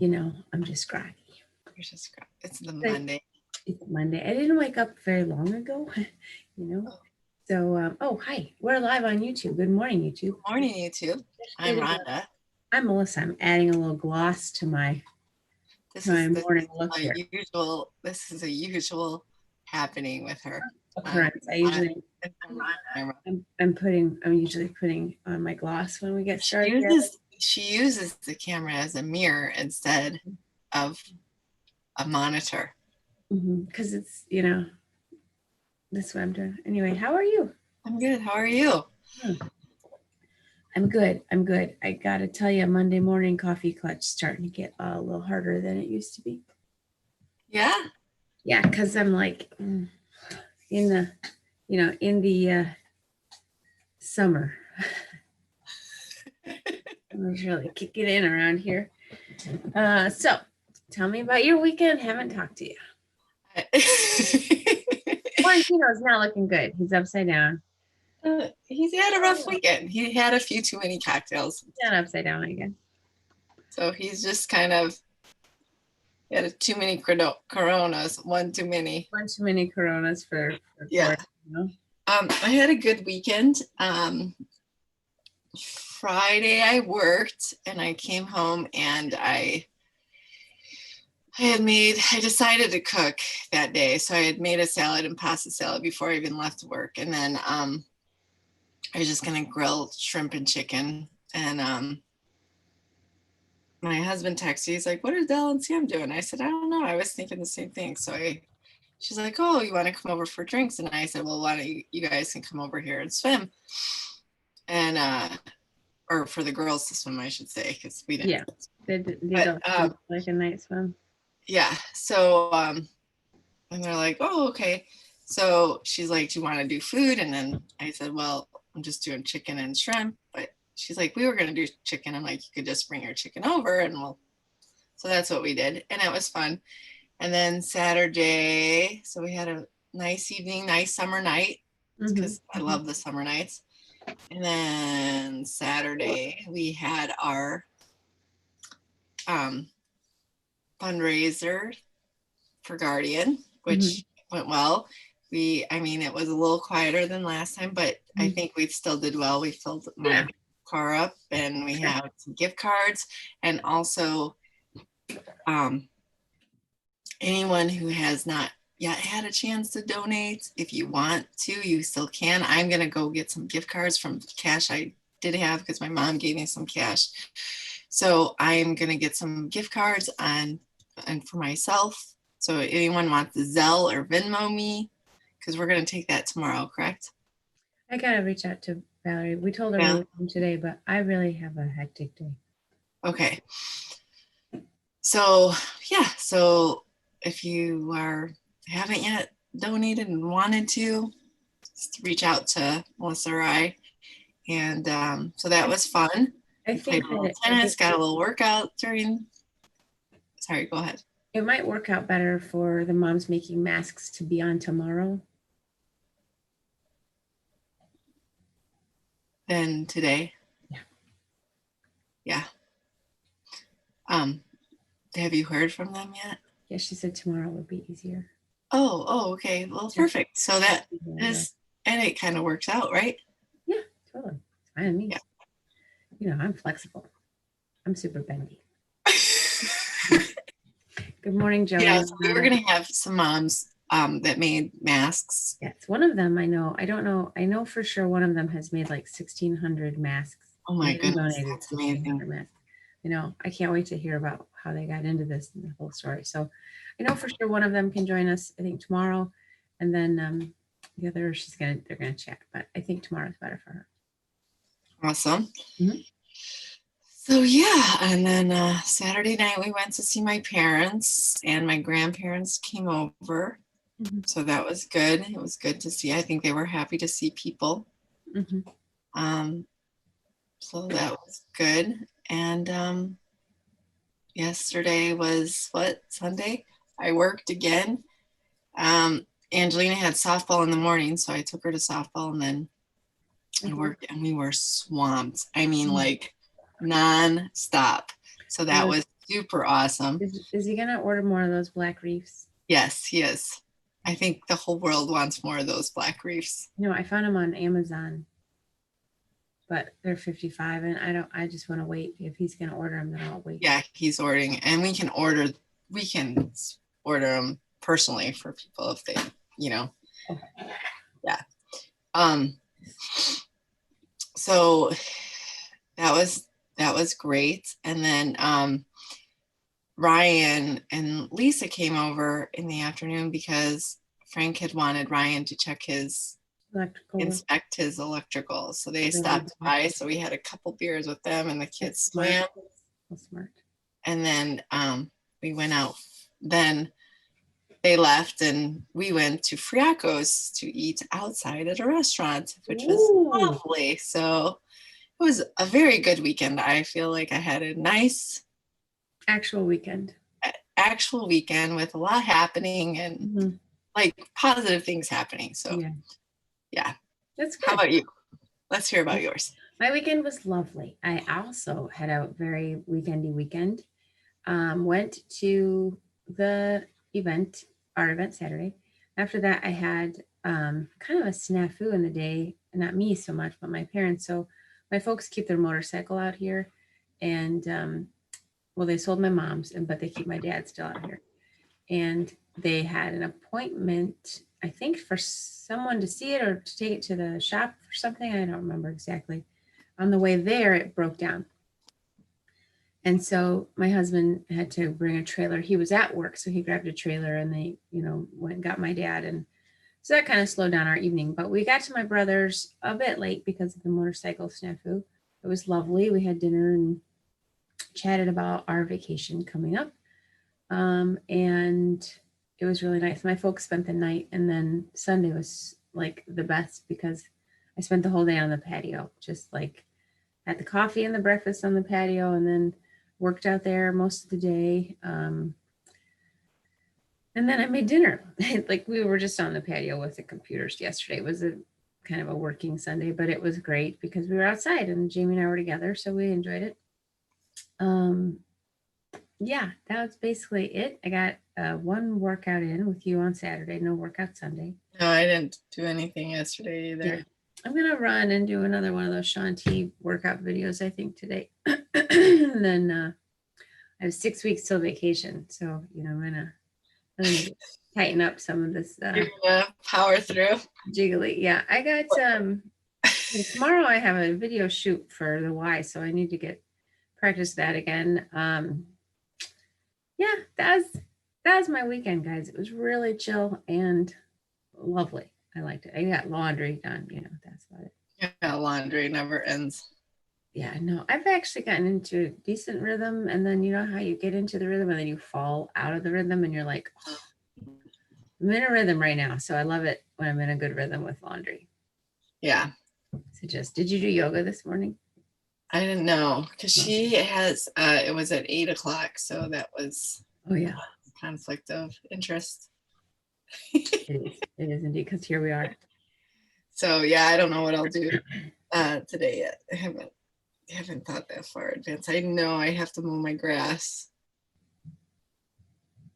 I'm just groggy. It's the Monday. It's Monday. I didn't wake up very long ago, So, hi, we're live on YouTube. Good morning, YouTube. Good morning, YouTube. I'm Rhonda. I'm Melissa. I'm adding a little gloss to my morning look here. This is a usual happening with her. Occurrence. I'm usually putting on my gloss when we get started. She uses the camera as a mirror instead of a monitor. Because it's, that's what I'm doing. Anyway, how are you? I'm good. How are you? I'm good. I gotta tell you, Monday morning coffee clutch starting to get a little harder than it used to be. Yeah? Yeah, because I'm like in the summer. I was really kicking in around here. So tell me about your weekend. Haven't talked to you. Quarantino's not looking good. He's upside down. He's had a rough weekend. He had a few too many cocktails. Not upside down again. So he's just kind of had too many Coronas. One too many Coronas for yeah. I had a good weekend. Friday I worked and I came home and I decided to cook that day. So I had made a salad and pasta salad before I even left work. And then I was just going to grill shrimp and chicken. And my husband texted, he's like, what are Del and Sam doing? I said, I don't know. I was thinking the same thing. So she's like, oh, you want to come over for drinks? And I said, well, why don't you guys can come over here and swim? And, or for the girls to swim, I should say, because we didn't. Yeah, they don't like a night swim. Yeah. So, and they're like, oh, okay. So she's like, do you want to do food? And then I said, well, I'm just doing chicken and shrimp. But she's like, we were going to do chicken. I'm like, you could just bring your chicken over and so that's what we did. And it was fun. And then Saturday, so we had a nice evening, nice summer night because I love the summer nights. And then Saturday we had our fundraiser for Guardian, which went well. It was a little quieter than last time, but I think we still did well. We filled my car up and we have some gift cards, and also anyone who has not yet had a chance to donate, if you want to, you still can. I'm going to go get some gift cards from cash I did have because my mom gave me some cash. So I'm going to get some gift cards and for myself. So anyone wants to Zelle or Venmo me, because we're going to take that tomorrow, correct? I got to reach out to Valerie. We told her we would come today, but I really have a hectic day. Okay. So, yeah. So if you haven't yet donated and wanted to, just reach out to Melissa or I. And so that was fun. I played a little tennis, got a little workout during. Sorry, go ahead. It might work out better for the moms making masks to be on tomorrow than today. Yeah. Have you heard from them yet? Yeah, she said tomorrow would be easier. Oh, okay. Well, perfect. So that is, and it kind of works out, right? Yeah, totally. It's fine with me. Yeah. I'm flexible. I'm super bendy. Good morning, Joanne. Yeah, so we were going to have some moms that made masks. Yes, one of them I know. I don't know. I know for sure one of them has made like 1,600 masks. Oh my goodness, that's amazing. Masks. I can't wait to hear about how they got into this and the whole story. So I know for sure one of them can join us, I think tomorrow. And then the other, they're going to chat, but I think tomorrow's better for her. Awesome. So yeah, and then Saturday night we went to see my parents, and my grandparents came over. So that was good. It was good to see. I think they were happy to see people. So that was good. And yesterday was Sunday? I worked again. Angelina had softball in the morning, so I took her to softball, and then I worked, and we were swamped. I mean, like non-stop. So that was super awesome. Is he gonna order more of those black reefs? Yes, he is. I think the whole world wants more of those black reefs. No, I found them on Amazon, but they're 55, and I just want to wait. If he's gonna order them, then I'll wait. Yeah, he's ordering, and we can order them personally for people if they, Okay. yeah. So that was great. And then Ryan and Lisa came over in the afternoon because Frank had wanted Ryan to inspect his electrical. So they stopped by. So we had a couple beers with them, and the kids swam. That's smart. And then we went out. Then they left, and we went to Friaco's to eat outside at a restaurant, which was lovely. So it was a very good weekend. I feel like I had a nice actual weekend with a lot happening and like positive things happening. So yeah. That's good. How about you? Let's hear about yours. My weekend was lovely. I also had a very weekendy weekend. Went to the event, our event Saturday. After that, I had kind of a snafu in the day, not me so much, but my parents. So my folks keep their motorcycle out here, and well, they sold my mom's, but they keep my dad still out here. And they had an appointment, I think, for someone to see it or to take it to the shop or something. I don't remember exactly. On the way there, it broke down. And so my husband had to bring a trailer. He was at work, so he grabbed a trailer, and they, went and got my dad. And so that kind of slowed down our evening. But we got to my brother's a bit late because of the motorcycle snafu. It was lovely. We had dinner and chatted about our vacation coming up. And it was really nice. My folks spent the night, and then Sunday was like the best because I spent the whole day on the patio, just like had the coffee and the breakfast on the patio, and then worked out there most of the day. And then I made dinner. Like we were just on the patio with the computers yesterday. It was a kind of a working Sunday, but it was great because we were outside and Jamie and I were together. So we enjoyed it. Yeah, that was basically it. I got one workout in with you on Saturday, no workout Sunday. No, I didn't do anything yesterday either. Yeah. I'm going to run and do another one of those Shaun T workout videos, I think, today. And then I have 6 weeks till vacation. So, I'm going to really tighten up some of this. You're going to power through. Jiggly. Yeah. I got, tomorrow I have a video shoot for the Y. So I need to practice that again. Yeah, that was my weekend, guys. It was really chill and lovely. I liked it. I got laundry done, that's about it. Yeah, laundry never ends. Yeah, no, I've actually gotten into a decent rhythm, and then you know how you get into the rhythm and then you fall out of the rhythm and you're like, oh, I'm in a rhythm right now. So I love it when I'm in a good rhythm with laundry. Yeah. So did you do yoga this morning? I didn't know because she has, it was at 8:00. So that was conflict of interest. It is indeed, because here we are. So yeah, I don't know what I'll do today yet. I haven't thought that far advanced. I know I have to mow my grass.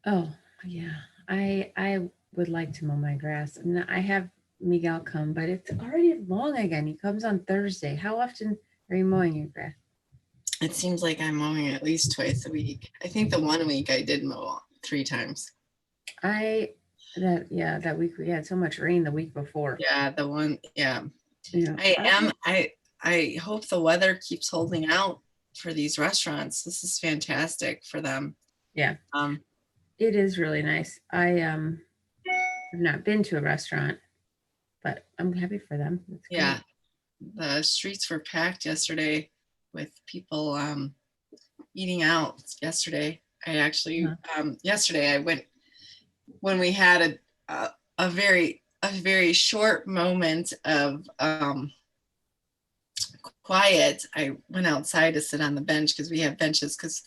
Oh yeah, I would like to mow my grass. I have Miguel come, but it's already long again. He comes on Thursday. How often are you mowing your grass? It seems like I'm mowing at least twice a week. I think the 1 week I did mow 3 times. That week we had so much rain the week before. Yeah, the one. Yeah. I hope the weather keeps holding out for these restaurants. This is fantastic for them. Yeah. It is really nice. I have not been to a restaurant, but I'm happy for them. Yeah. The streets were packed yesterday with people eating out yesterday. I actually yesterday I went when we had a very short moment of quiet. I went outside to sit on the bench because we have benches because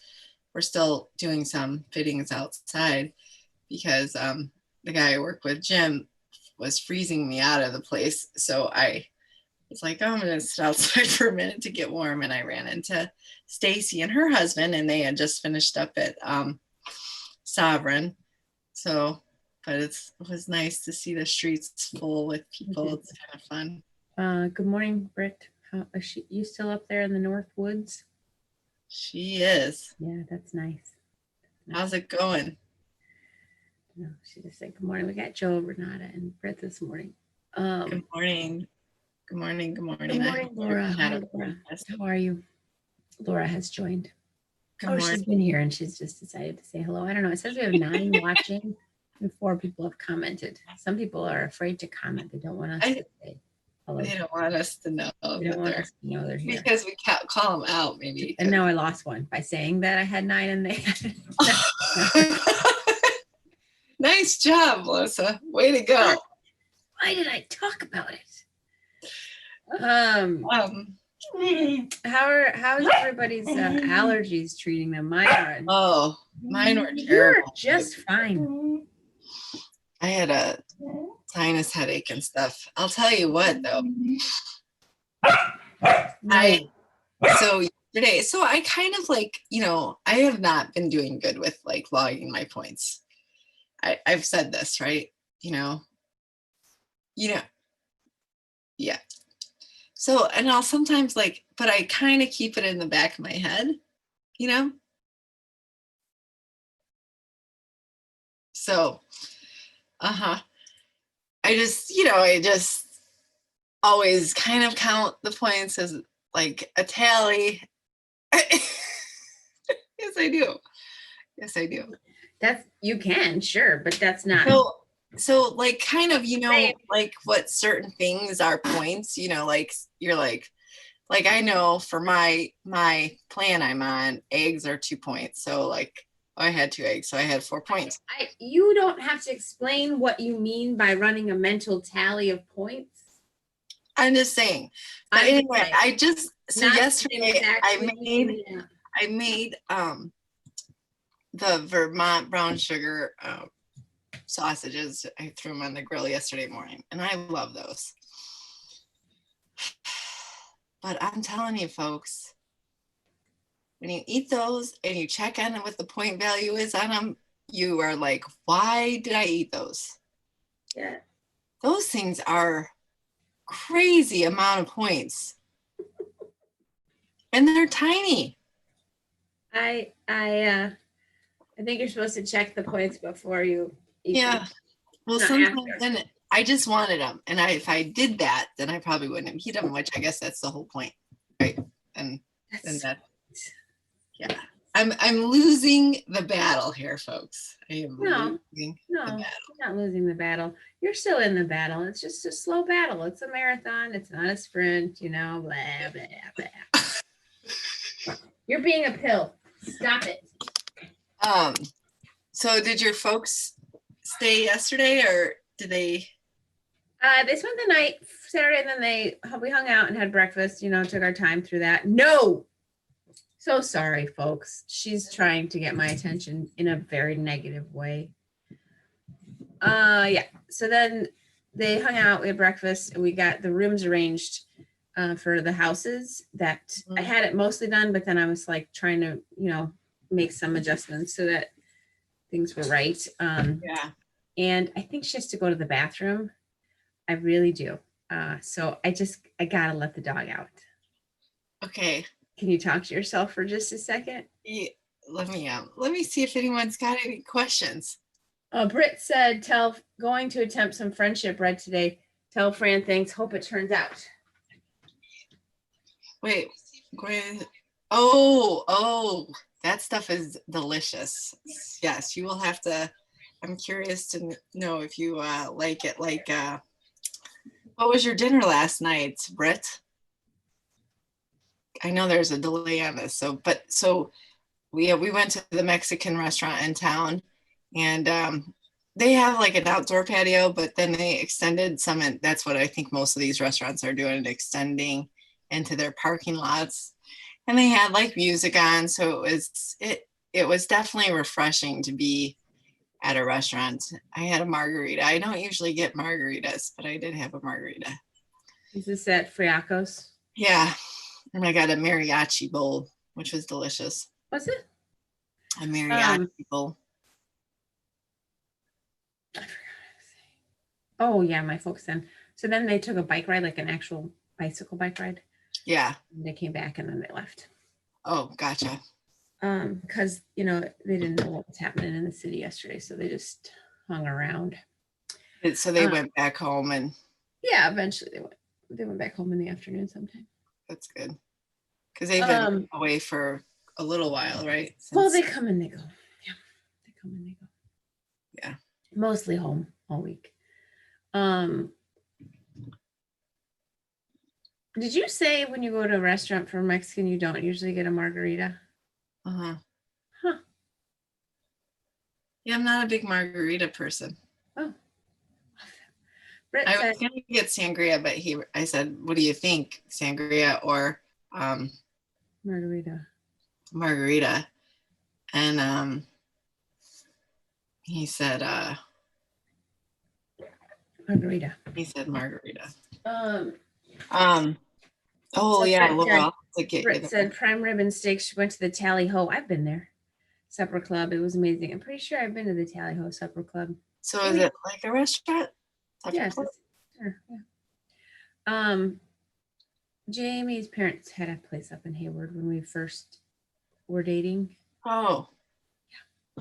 we're still doing some fittings outside because the guy I work with, Jim, was freezing me out of the place. So I It's like, oh, I'm gonna sit outside for a minute to get warm. And I ran into Stacy and her husband, and they had just finished up at Sovereign. So, but it was nice to see the streets full with people. It's kind of fun. Good morning, Britt. Is you still up there in the North Woods? She is. Yeah, that's nice. How's it going? No, she just said, good morning. We got Joe, Renata, and Britt this morning. Good morning. Good morning. Good morning. Good morning, Laura. Hi, Laura. How are you? Laura has joined. Good morning. She's been here and she's just decided to say hello. I don't know. It says we have 9 watching and 4 people have commented. Some people are afraid to comment. They don't want us to say hello. They don't want us to know. They don't want us to know they're here. Because we can't call them out, maybe. And now I lost one by saying that I had 9 and they had. Nice job, Melissa. Way to go. Why did I talk about it? How's everybody's allergies treating them? Mine were terrible. You're just fine. I had a sinus headache and stuff. I'll tell you what, though. So I kind of like, I have not been doing good with like logging my points. I've said this, right? Yeah. So, and I'll sometimes but I kind of keep it in the back of my head, So, I just always kind of count the points as like a tally. Yes, I do. You can, sure, but that's not. So like kind of, like what certain things are points, like you're like I know for my plan I'm on, eggs are 2 points. So like I had 2 eggs, so I had 4 points. You don't have to explain what you mean by running a mental tally of points. I'm just saying. But anyway, yesterday I made the Vermont brown sugar sausages. I threw them on the grill yesterday morning, and I love those. But I'm telling you, folks, when you eat those and you check on what the point value is on them, you are like, why did I eat those? Yeah. Those things are crazy amount of points. And they're tiny. I think you're supposed to check the points before you eat them. Well, sometimes then I just wanted them. And if I did that, then I probably wouldn't have eaten them, which I guess that's the whole point. Right. And I'm losing the battle here, folks. I am losing the battle. You're not losing the battle. You're still in the battle. It's just a slow battle. It's a marathon. It's not a sprint, blah, blah, blah. You're being a pill. Stop it. So did your folks stay yesterday, or did they? They spent the night Saturday, and then we hung out and had breakfast, took our time through that. No. So sorry, folks. She's trying to get my attention in a very negative way. So then they hung out, we had breakfast, and we got the rooms arranged for the houses that I had it mostly done, but then I was like trying to, make some adjustments so that things were right. And I think she has to go to the bathroom. I really do. So I gotta let the dog out. Okay. Can you talk to yourself for just a second? Yeah, let me see if anyone's got any questions. Britt said, going to attempt some friendship bread today. Tell Fran thanks. Hope it turns out. Wait, oh, that stuff is delicious. Yes, you will have to. I'm curious to know if you like it. Like, what was your dinner last night, Britt? I know there's a delay on this, so we went to the Mexican restaurant in town, and they have like an outdoor patio, but then they extended some, and that's what I think most of these restaurants are doing, extending into their parking lots, and they had like music on, so it was definitely refreshing to be at a restaurant. I had a margarita. I don't usually get margaritas, but I did have a margarita. Is this at Friacos? Yeah. And I got a mariachi bowl, which was delicious. Was it? A mariachi bowl. I forgot what to say. Oh yeah, my folks then. So then they took a bike ride, like an actual bicycle bike ride. Yeah. And they came back and then they left. Oh, gotcha. Because they didn't know what was happening in the city yesterday, so they just hung around. So they went back home and yeah, eventually they went back home in the afternoon sometime. That's good. Because they've been away for a little while, right? Well, they come and they go. Yeah. They come and they go. Yeah. Mostly home all week. Did you say when you go to a restaurant for Mexican, you don't usually get a margarita? Uh-huh. Huh. Yeah, I'm not a big margarita person. Oh. I was going to get sangria, but I said, what do you think? Sangria or margarita. And he said margarita. He said margarita. So yeah, Laura. Britt said prime rib and steak. She went to the Tally Ho. I've been there. Supper Club. It was amazing. I'm pretty sure I've been to the Tally Ho Supper Club. So is it like a restaurant? Yes. Sure. Yeah. Jamie's parents had a place up in Hayward when we first were dating. Oh.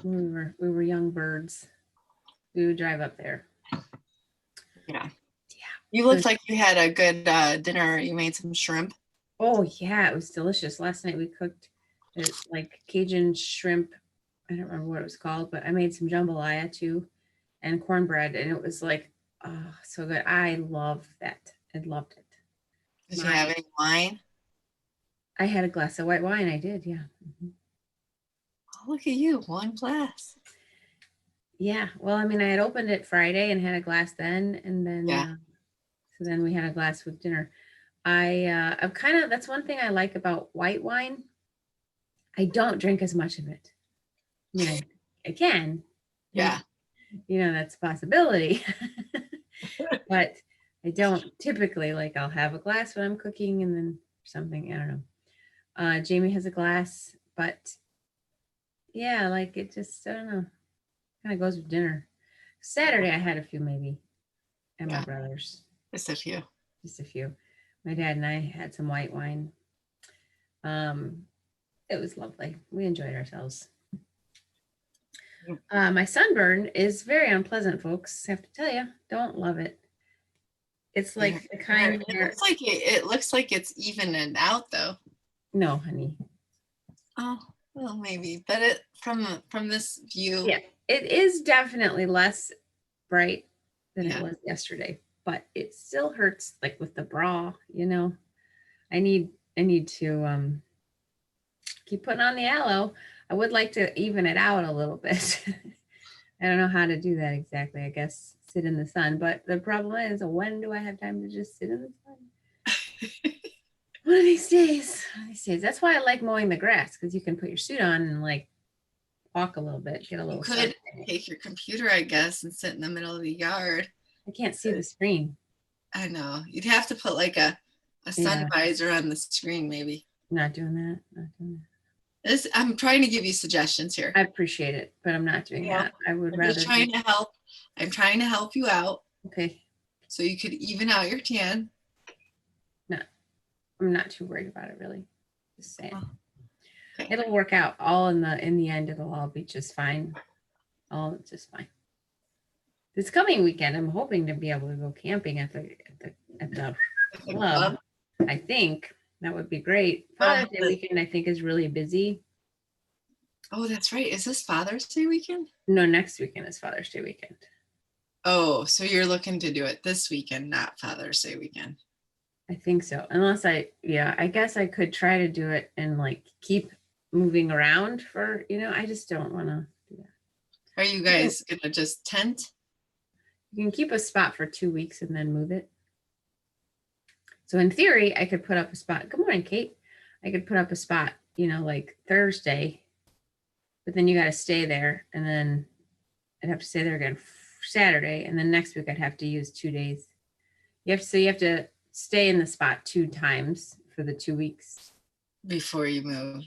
Yeah. We were young birds. We would drive up there. Yeah. You looked like you had a good dinner. You made some shrimp. Oh yeah, it was delicious. Last night we cooked like Cajun shrimp. I don't remember what it was called, but I made some jambalaya too, and cornbread, and it was like, oh, so good. I love that. I loved it. Did you have any wine? I had a glass of white wine. I did, yeah. Mm-hmm. Oh, look at you, one glass. Yeah, well, I mean, I had opened it Friday and had a glass then, and then so then we had a glass with dinner. I'm kind of, that's one thing I like about white wine. I don't drink as much of it. I mean, I can. Yeah. That's a possibility. But I don't typically, like, I'll have a glass when I'm cooking and then something, I don't know. Jamie has a glass, but yeah, like it just, I don't know, kind of goes with dinner. Saturday, I had a few maybe at my brother's. Just a few. Just a few. My dad and I had some white wine. It was lovely. We enjoyed ourselves. My sunburn is very unpleasant, folks. I have to tell you, don't love it. It's like the kind where it looks like it's evening out though. No, honey. Oh, well, maybe, but it from this view. Yeah, it is definitely less bright than it was yesterday, but it still hurts, like with the bra, I need to keep putting on the aloe. I would like to even it out a little bit. I don't know how to do that exactly. I guess sit in the sun, but the problem is, when do I have time to just sit in the sun? One of these days. That's why I like mowing the grass, because you can put your suit on and like walk a little bit, get a little. You could take your computer, I guess, and sit in the middle of the yard. I can't see the screen. I know. You'd have to put like a sun visor on the screen, maybe. Not doing that. I'm trying to give you suggestions here. I appreciate it, but I'm not doing that. I would rather. Just trying to help. I'm trying to help you out. Okay. So you could even out your tan. No, I'm not too worried about it, really. Just saying. Okay. It'll work out. All in the end, it'll all be just fine. All just fine. This coming weekend, I'm hoping to be able to go camping at the club. I think that would be great. Father's Day weekend, I think, is really busy. Oh, that's right. Is this Father's Day weekend? No, next weekend is Father's Day weekend. Oh, so you're looking to do it this weekend, not Father's Day weekend. I think so. Unless I guess I could try to do it and like keep moving around for, I just don't want to do that. Are you guys going to just tent? You can keep a spot for 2 weeks and then move it. So in theory, I could put up a spot. Good morning, Kate. I could put up a spot, like Thursday, but then you got to stay there, and then I'd have to stay there again Saturday, and then next week I'd have to use 2 days. You have to stay in the spot 2 times for the 2 weeks, before you move.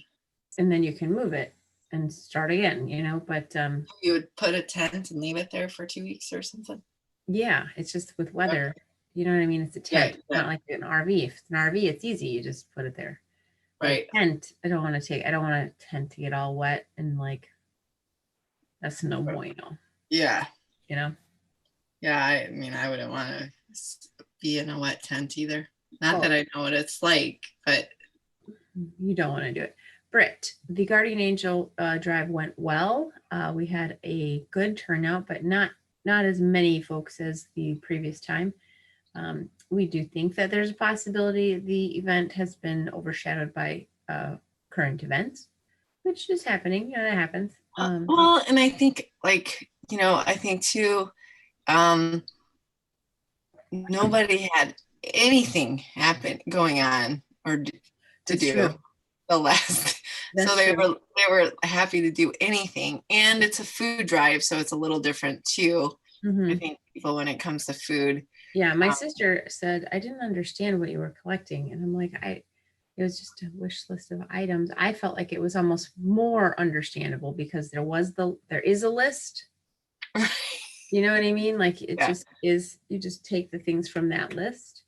and then you can move it and start again, but You would put a tent and leave it there for 2 weeks or something? yeah, it's just with weather, you know what I mean? It's a Yeah, tent. It's not like an RV. If it's an RV, it's easy. You just put it there. But right. a tent, I don't want a tent to get all wet and like that's no bueno, Yeah. you know? Yeah, I mean, I wouldn't want to be in a wet tent either. Not Oh. that I know what it's like, but You don't want to do it. Britt, the Guardian Angel drive went well. We had a good turnout, but not as many folks as the previous time. We do think that there's a possibility the event has been overshadowed by current events, which is happening. That happens. well, and I think I think too, nobody had anything happen going on or to do true. the last. That's so they true. were happy to do anything, and it's a food drive, so it's a little different too. Mm-hmm. I think people, when it comes to food. Yeah, my sister said, I didn't understand what you were collecting. And I'm like, it was just a wish list of items. I felt like it was almost more understandable because there is a list. You know what I mean? Like it just is, you just take the things from that list.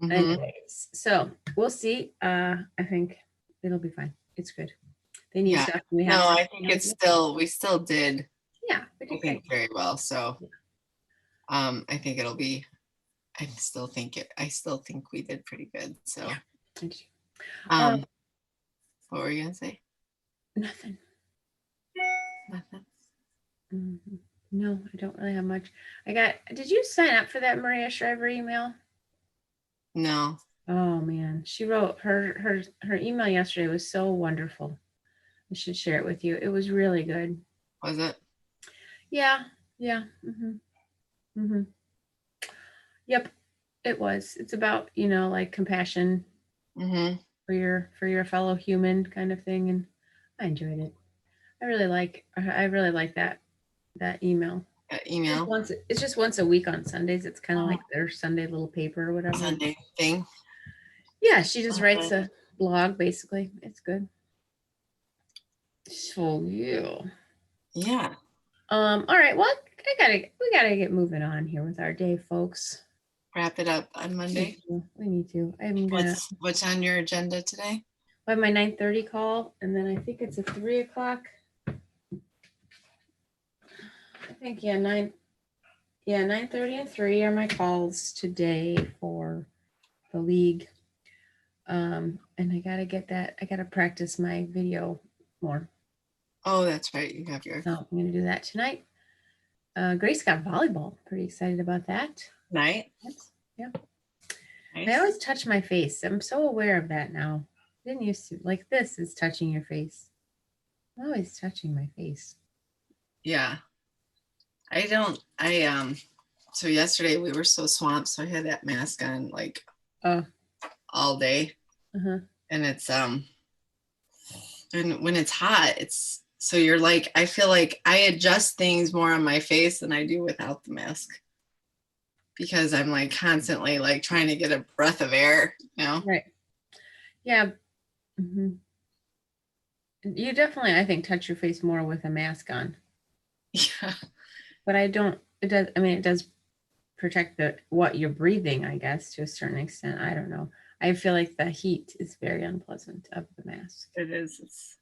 Mhm. Anyways, so we'll see. I think it'll be fine. It's good. They need stuff. We have No, I think we still did. Yeah, we did great. Very well. So I think it'll be, I still think we did pretty good. So yeah. What were you gonna say? Nothing. Nothing. Mm-hmm. No, I don't really have much. Did you sign up for that Maria Shriver email? No. Oh man, she wrote her email yesterday was so wonderful. I should share it with you. It was really good. Was it? Yeah. Yep, it was. It's about, like compassion for your fellow human kind of thing, and I enjoyed it. I really like that email. It's just once a week on Sundays. It's kind of like their Sunday little paper or whatever. Sunday thing. Yeah, she just writes a blog basically. It's good. So yeah. All right. Well, we gotta get moving on here with our day, folks. Wrap it up on Monday. We need to. What's on your agenda today? I have my 9:30 call, and then I think it's a 3 o'clock. I think 9:30 and 3 are my calls today for the league. And I gotta practice my video more. Oh, that's right. You have your. So I'm gonna do that tonight. Grace got volleyball. Pretty excited about that. Night. Yeah. Nice. I always touch my face. I'm so aware of that now. I didn't used to. Like this is touching your face. I'm always touching my face. Yeah. So yesterday we were so swamped, so I had that mask on like all day. Uh-huh. And it's and when it's hot, so you're like, I feel like I adjust things more on my face than I do without the mask, because I'm like constantly like trying to get a breath of air, Right. Yeah. Mm-hmm. You definitely, I think, touch your face more with a mask on. Yeah. But it does protect what you're breathing, I guess, to a certain extent. I don't know. I feel like the heat is very unpleasant of the mask. It is. It's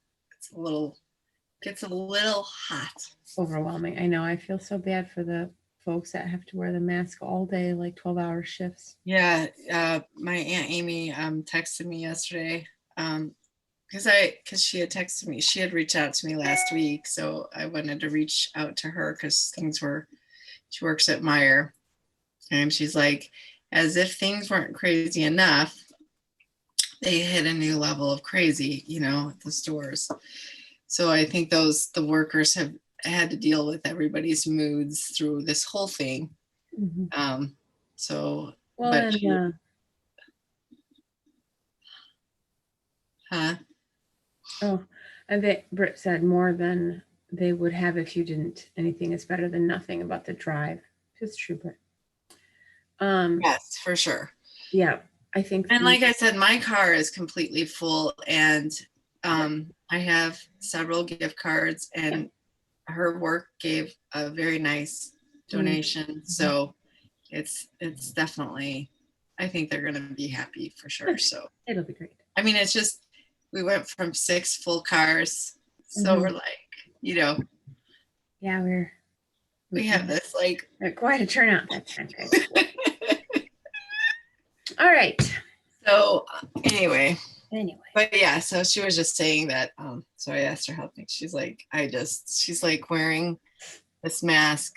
gets a little hot. Overwhelming. I know. I feel so bad for the folks that have to wear the mask all day, like 12-hour shifts. Yeah. My Aunt Amy texted me yesterday because she had texted me. She had reached out to me last week, so I wanted to reach out to her because she works at Meijer, and she's like, as if things weren't crazy enough, they hit a new level of crazy, at the stores. So I think the workers have had to deal with everybody's moods through this whole thing. Mm-hmm. And Britt said more than they would have if you didn't. Anything is better than nothing about the drive. It's true, Britt. Yes, for sure. Yeah. I think, And like I said, my car is completely full, and I have several gift cards, and her work gave a very nice donation. So it's definitely, I think they're going to be happy for sure. So it'll be great. I mean, it's just, we went from 6 full cars. So we're like, you know, yeah, we have this like quite a turnout that time. All right. So anyway, but yeah, so she was just saying that, so I asked her how things, she's like, she's like, wearing this mask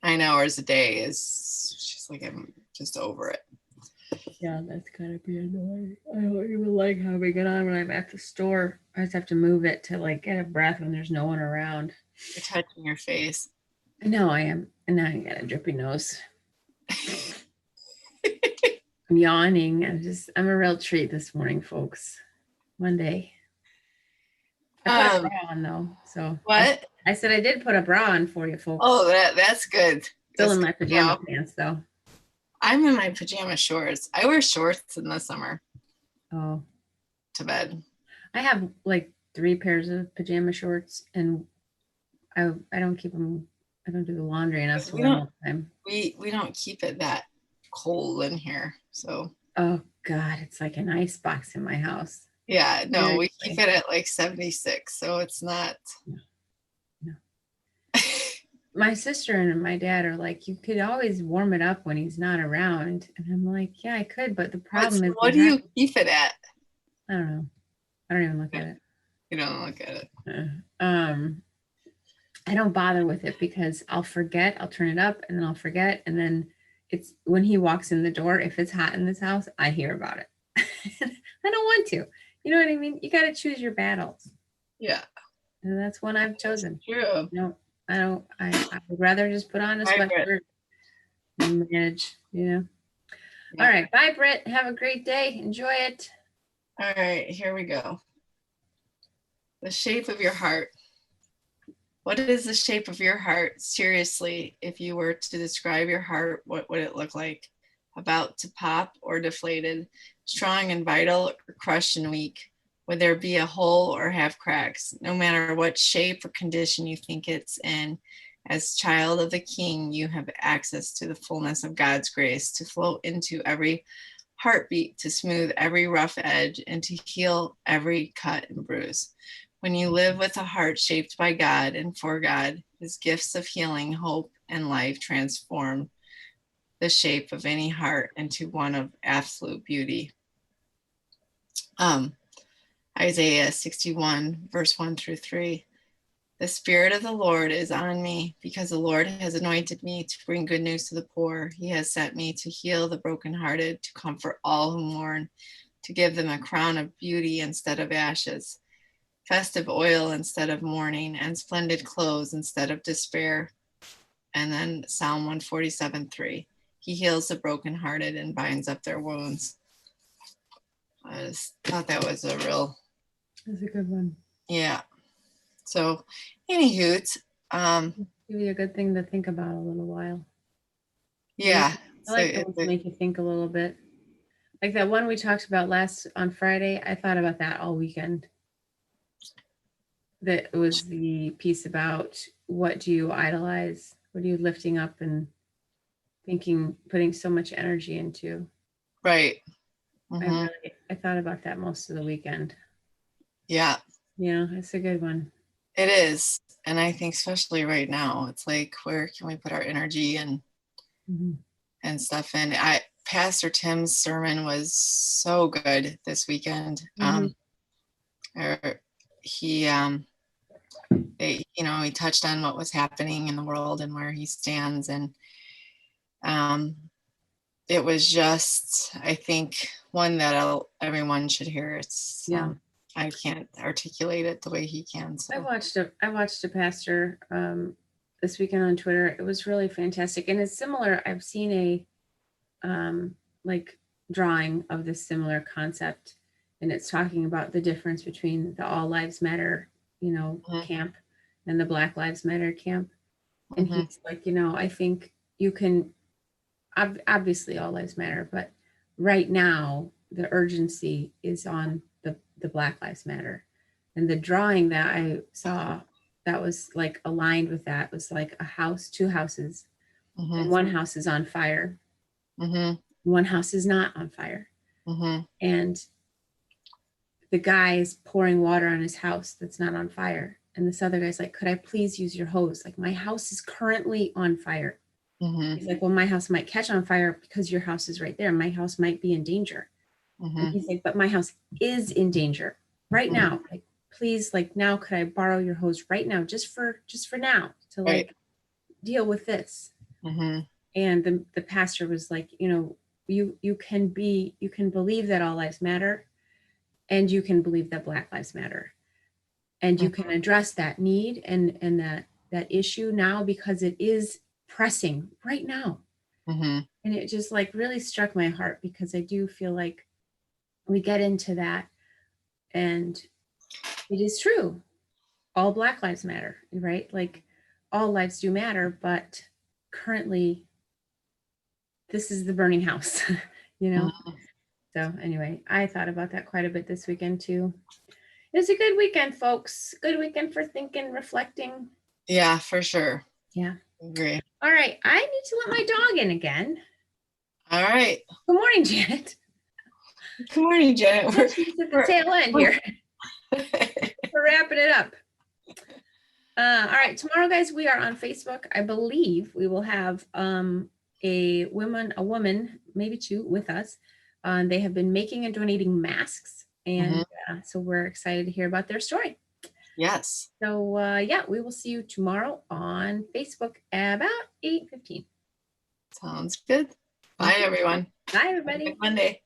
9 hours a day she's like, I'm just over it. Yeah, that's gotta be annoying. I don't even like having it on when I'm at the store. I just have to move it to like get a breath when there's no one around. You're touching your face. I know I am. And now I got a drippy nose. I'm yawning. I'm a real treat this morning, folks. One day. I put a bra on though. So what? I said I did put a bra on for you, folks. Oh, that's good. Still in my pajama pants though. I'm in my pajama shorts. I wear shorts in the summer. Oh. To bed. I have like 3 pairs of pajama shorts, and I don't keep them. I don't do the laundry enough to wear them all the time. We don't keep it that cold in here, so. Oh God, it's like an ice box in my house. Yeah, no, we keep it at like 76, so it's not. No. My sister and my dad are like, you could always warm it up when he's not around, and I'm like, yeah, I could, but the problem is, what do you keep it at? I don't know. I don't even look at it. You don't look at it. I don't bother with it because I'll forget. I'll turn it up and then I'll forget, and then it's when he walks in the door. If it's hot in this house, I hear about it. I don't want to. You know what I mean? You got to choose your battles. Yeah. And that's one I've chosen. True. No, I don't. I would rather just put on a sweatshirt and manage, you know. Yeah. All right. Bye, Britt. Have a great day. Enjoy it. All right. Here we go. The shape of your heart. What is the shape of your heart? Seriously, if you were to describe your heart, what would it look like? About to pop or deflated, strong and vital, or crushed and weak? Would there be a hole or have cracks? No matter what shape or condition you think it's in, as child of the King, you have access to the fullness of God's grace to flow into every heartbeat, to smooth every rough edge, and to heal every cut and bruise. When you live with a heart shaped by God and for God, his gifts of healing, hope, and life transform the shape of any heart into one of absolute beauty. Isaiah 61, verse 1-3. The Spirit of the Lord is on me, because the Lord has anointed me to bring good news to the poor. He has sent me to heal the brokenhearted, to comfort all who mourn, to give them a crown of beauty instead of ashes, festive oil instead of mourning, and splendid clothes instead of despair. And then Psalm 147:3. He heals the brokenhearted and binds up their wounds. I just thought that was a real. That's a good one. Yeah. So, anywho, give you a good thing to think about a little while. Yeah. I like those to make you think a little bit. Like that one we talked about on Friday. I thought about that all weekend. That was the piece about what do you idolize? What are you lifting up and thinking, putting so much energy into? Right. Mm-hmm. I thought about that most of the weekend. Yeah. Yeah, it's a good one. It is. And I think especially right now, it's like, where can we put our energy and stuff in? Pastor Tim's sermon was so good this weekend. He he touched on what was happening in the world and where he stands, and it was just, I think, one that everyone should hear. It's I can't articulate it the way he can. So. I watched a pastor this weekend on Twitter. It was really fantastic, and it's similar. I've seen a like drawing of this similar concept, and it's talking about the difference between the All Lives Matter, camp and the Black Lives Matter camp. And he's like, I think you can, obviously all lives matter, but right now the urgency is on the Black Lives Matter. And the drawing that I saw that was like aligned with that was like a house, two houses, and Mhm. one house is on fire. Mhm. One house is not on fire. Mhm. And the guy is pouring water on his house that's not on fire. And this other guy's like, could I please use your hose? Like, my house is currently on fire. Mhm. He's like, well, my house might catch on fire because your house is right there. My house might be in danger. And Mhm. he's like, but my house is in danger right Mhm. now. Like, please, like, now could I borrow your hose right now, just for now to Right. like deal with this? Mhm. And the pastor was like, you can believe that all lives matter, and you can believe that Black lives matter, and you can address that need and that issue now because it is pressing right now. Mhm. And it just like really struck my heart because I do feel like we get into that, and it is true, all Black lives matter, right? Like, all lives do matter, but currently this is the burning house. you know Mhm. so anyway, I thought about that quite a bit this weekend too. It was a good weekend, folks. Good weekend for thinking, reflecting. Yeah, for sure. Yeah. Agree. All right, I need to let my dog in again. All right. Good morning, Janet. Good morning, Janet. She's at the tail end here. We're wrapping it up. All right, tomorrow, guys, we are on Facebook. I believe we will have a woman, maybe two, with us. They have been making and donating masks, and so we're excited to hear about their story. Yes. So yeah, we will see you tomorrow on Facebook about 8:15. Sounds good. Bye, everyone. Bye, everybody. Monday.